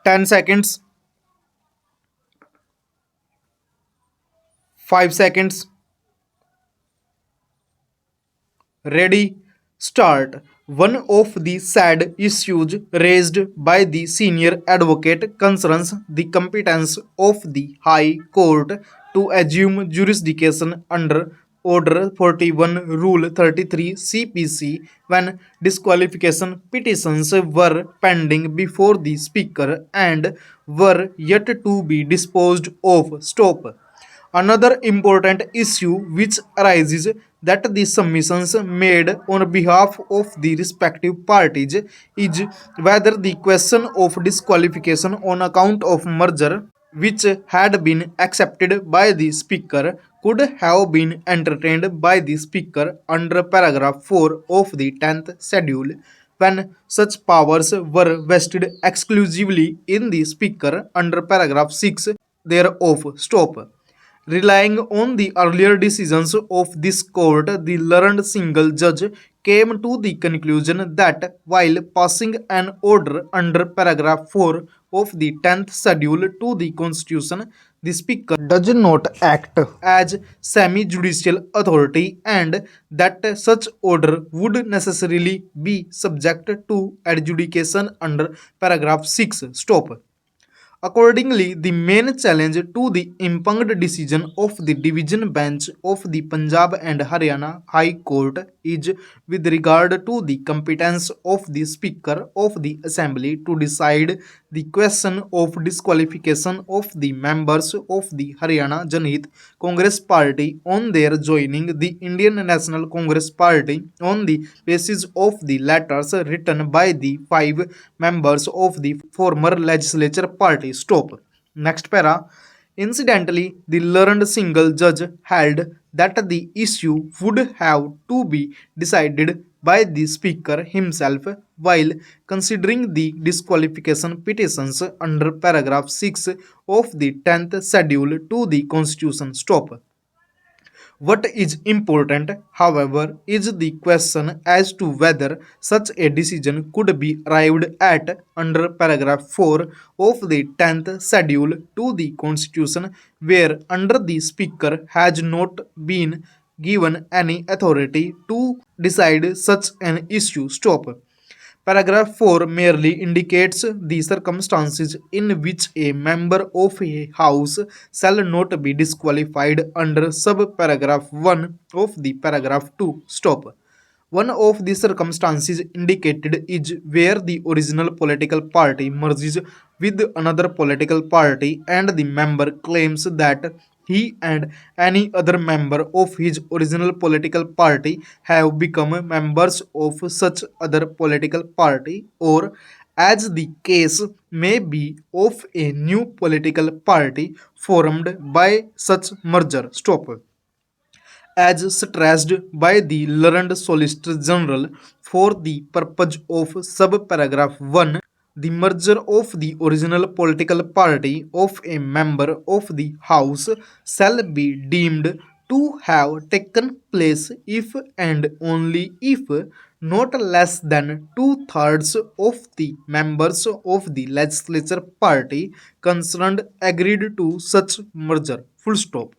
10 seconds, 5 seconds. Ready, start. One of the sad issues raised by the senior advocate concerns the competence of the High Court to assume jurisdiction under Order 41 Rule 33 CPC when disqualification petitions were pending before the Speaker and were yet to be disposed of. Stop. Another important issue which arises that the submissions made on behalf of the respective parties is whether the question of disqualification on account of merger which had been accepted by the speaker could have been entertained by the speaker under paragraph 4 of the 10th schedule when such powers were vested exclusively in the speaker under paragraph 6 thereof. Stop. Relying on the earlier decisions of this court, the learned single judge came to the conclusion that while passing an order under paragraph 4 of the 10th schedule to the constitution, the speaker does not act as semi judicial authority and that such order would necessarily be subject to adjudication under paragraph 6. Stop. Accordingly, the main challenge to the impugned decision of the division bench of the Punjab and Haryana High Court is with regard to the competence of the Speaker of the Assembly to decide the question of disqualification of the members of the Haryana Janhit Congress Party on their joining the Indian National Congress Party on the basis of the letters written by the 5 members of the former legislature party. Stop. Next para. Incidentally, the learned single judge held that the issue would have to be decided by the speaker himself while considering the disqualification petitions under paragraph 6 of the 10th schedule to the constitution. Stop. What is important, however, is the question as to whether such a decision could be arrived at under paragraph 4 of the 10th schedule to the Constitution, where under the Speaker has not been given any authority to decide such an issue. Stop. Paragraph 4 merely indicates the circumstances in which a member of a house shall not be disqualified under subparagraph 1 of the paragraph 2. Stop. One of the circumstances indicated is where the original political party merges with another political party and the member claims that he and any other member of his original political party have become members of such other political party, or as the case may be, of a new political party formed by such merger. Stop. As stressed by the learned Solicitor General for the purpose of subparagraph 1, the merger of the original political party of a member of the House shall be deemed to have taken place if and only if not less than two-thirds of the members of the legislature party concerned agreed to such merger. Full stop.